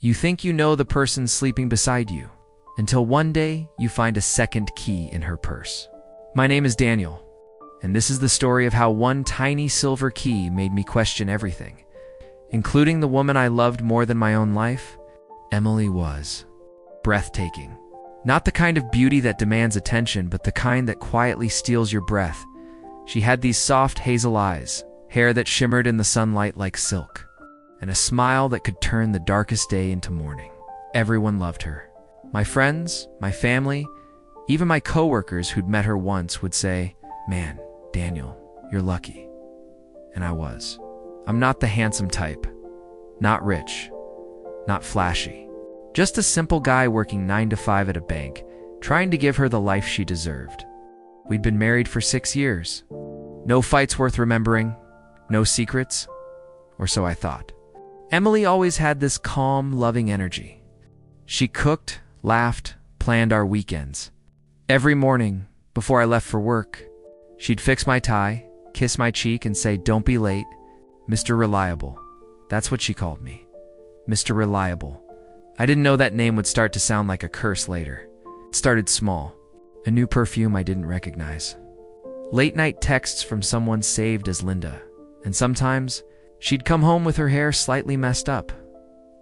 You think you know the person sleeping beside you, until one day you find a second key in her purse. My name is Daniel, and this is the story of how one tiny silver key made me question everything, including the woman I loved more than my own life. Emily was breathtaking. Not the kind of beauty that demands attention, but the kind that quietly steals your breath. She had these soft hazel eyes, hair that shimmered in the sunlight like silk, and a smile that could turn the darkest day into morning. Everyone loved her. My friends, my family, even my coworkers who'd met her once would say, "Man, Daniel, you're lucky." And I was. I'm not the handsome type, not rich, not flashy. Just a simple guy working 9 to 5 at a bank, trying to give her the life she deserved. We'd been married for 6 years. No fights worth remembering, no secrets, or so I thought. Emily always had this calm, loving energy. She cooked, laughed, planned our weekends. Every morning, before I left for work, she'd fix my tie, kiss my cheek, and say, "Don't be late, Mr. Reliable." That's what she called me, Mr. Reliable. I didn't know that name would start to sound like a curse later. It started small, a new perfume I didn't recognize. Late-night texts from someone saved as Linda, and sometimes she'd come home with her hair slightly messed up,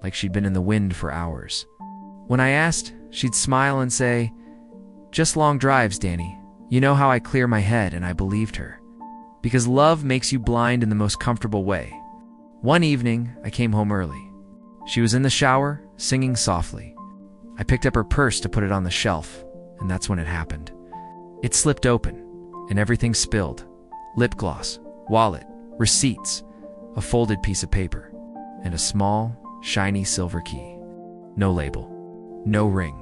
like she'd been in the wind for hours. When I asked, she'd smile and say, "Just long drives, Danny. You know how I clear my head," and I believed her. Because love makes you blind in the most comfortable way. One evening, I came home early. She was in the shower, singing softly. I picked up her purse to put it on the shelf, and that's when it happened. It slipped open, and everything spilled. Lip gloss, wallet, receipts, a folded piece of paper, and a small, shiny silver key. No label, no ring.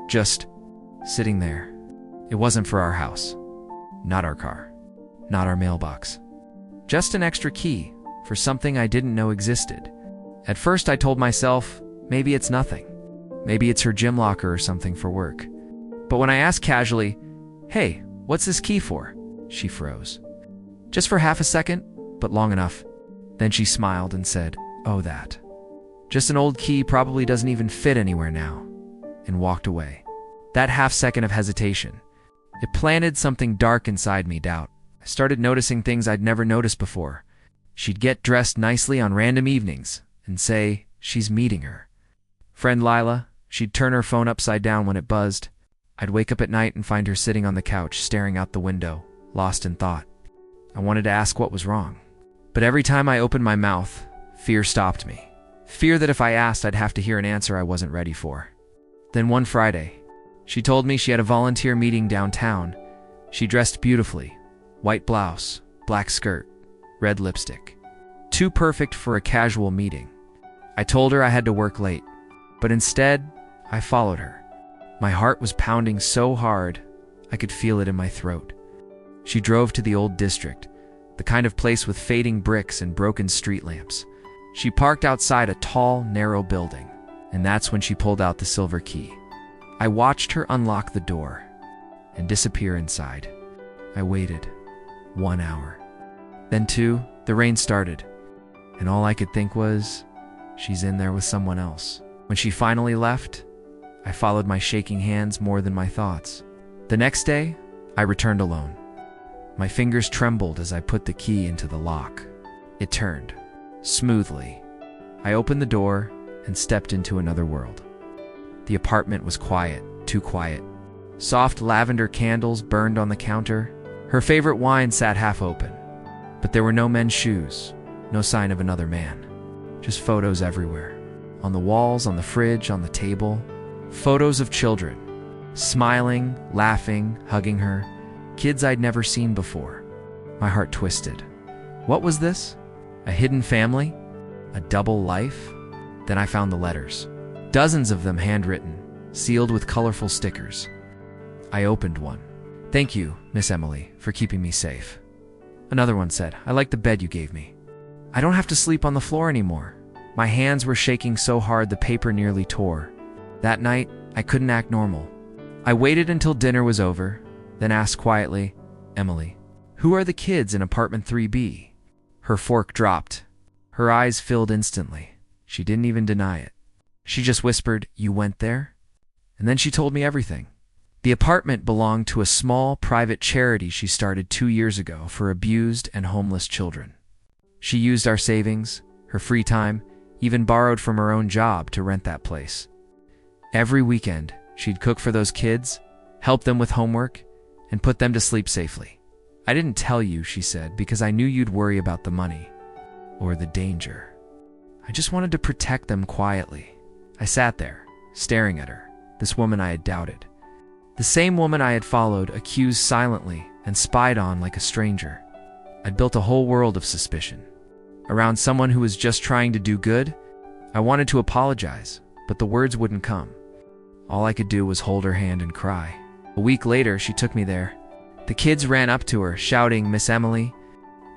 Just sitting there. It wasn't for our house, not our car, not our mailbox. Just an extra key for something I didn't know existed. At first I told myself, maybe it's nothing. Maybe it's her gym locker or something for work. But when I asked casually, "Hey, what's this key for?" she froze. Just for half a second, but long enough. Then she smiled and said, "Oh, that. Just an old key, probably doesn't even fit anywhere now," and walked away. That half second of hesitation, it planted something dark inside me, doubt. I started noticing things I'd never noticed before. She'd get dressed nicely on random evenings and say she's meeting her friend Lila. She'd turn her phone upside down when it buzzed. I'd wake up at night and find her sitting on the couch, staring out the window, lost in thought. I wanted to ask what was wrong. But every time I opened my mouth, fear stopped me. Fear that if I asked, I'd have to hear an answer I wasn't ready for. Then one Friday, she told me she had a volunteer meeting downtown. She dressed beautifully. White blouse, black skirt, red lipstick. Too perfect for a casual meeting. I told her I had to work late, but instead, I followed her. My heart was pounding so hard, I could feel it in my throat. She drove to the old district, the kind of place with fading bricks and broken street lamps. She parked outside a tall, narrow building, and that's when she pulled out the silver key. I watched her unlock the door and disappear inside. I waited 1 hour. Then 2, the rain started, and all I could think was, she's in there with someone else. When she finally left, I followed my shaking hands more than my thoughts. The next day, I returned alone. My fingers trembled as I put the key into the lock. It turned, smoothly. I opened the door and stepped into another world. The apartment was quiet, too quiet. Soft lavender candles burned on the counter. Her favorite wine sat half open. But there were no men's shoes, no sign of another man. Just photos everywhere. On the walls, on the fridge, on the table. Photos of children, smiling, laughing, hugging her. Kids I'd never seen before. My heart twisted. What was this? A hidden family? A double life? Then I found the letters. Dozens of them handwritten, sealed with colorful stickers. I opened one. "Thank you, Miss Emily, for keeping me safe." Another one said, "I like the bed you gave me. I don't have to sleep on the floor anymore." My hands were shaking so hard the paper nearly tore. That night, I couldn't act normal. I waited until dinner was over, then asked quietly, "Emily, who are the kids in apartment 3B? Her fork dropped. Her eyes filled instantly. She didn't even deny it. She just whispered, "You went there?" And then she told me everything. The apartment belonged to a small private charity she started 2 years ago for abused and homeless children. She used our savings, her free time, even borrowed from her own job to rent that place. Every weekend, she'd cook for those kids, help them with homework, and put them to sleep safely. "I didn't tell you," she said, "because I knew you'd worry about the money or the danger. I just wanted to protect them quietly." I sat there, staring at her, this woman I had doubted. The same woman I had followed, accused silently, and spied on like a stranger. I'd built a whole world of suspicion. Around someone who was just trying to do good, I wanted to apologize, but the words wouldn't come. All I could do was hold her hand and cry. A week later, she took me there. The kids ran up to her, shouting, "Miss Emily."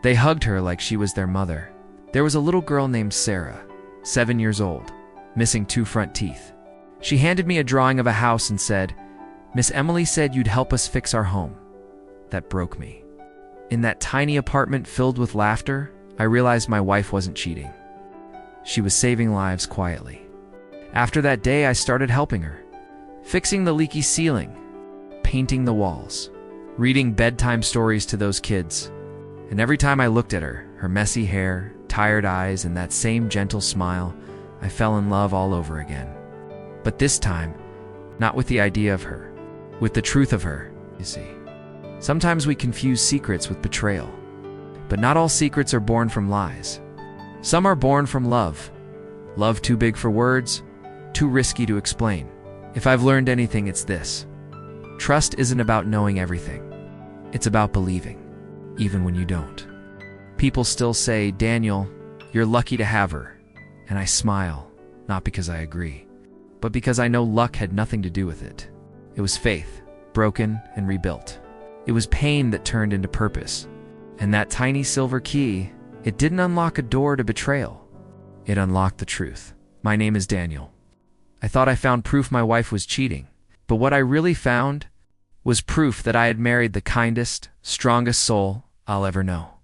They hugged her like she was their mother. There was a little girl named Sarah, 7 years old, missing 2 front teeth. She handed me a drawing of a house and said, "Miss Emily said you'd help us fix our home." That broke me. In that tiny apartment filled with laughter, I realized my wife wasn't cheating. She was saving lives quietly. After that day, I started helping her, fixing the leaky ceiling, painting the walls, reading bedtime stories to those kids. And every time I looked at her, her messy hair, tired eyes, and that same gentle smile, I fell in love all over again. But this time, not with the idea of her, with the truth of her, you see. Sometimes we confuse secrets with betrayal. But not all secrets are born from lies. Some are born from love. Love too big for words, too risky to explain. If I've learned anything, it's this. Trust isn't about knowing everything. It's about believing, even when you don't. People still say, "Daniel, you're lucky to have her." And I smile, not because I agree, but because I know luck had nothing to do with it. It was faith, broken and rebuilt. It was pain that turned into purpose. And that tiny silver key, it didn't unlock a door to betrayal. It unlocked the truth. My name is Daniel. I thought I found proof my wife was cheating, but what I really found was proof that I had married the kindest, strongest soul I'll ever know.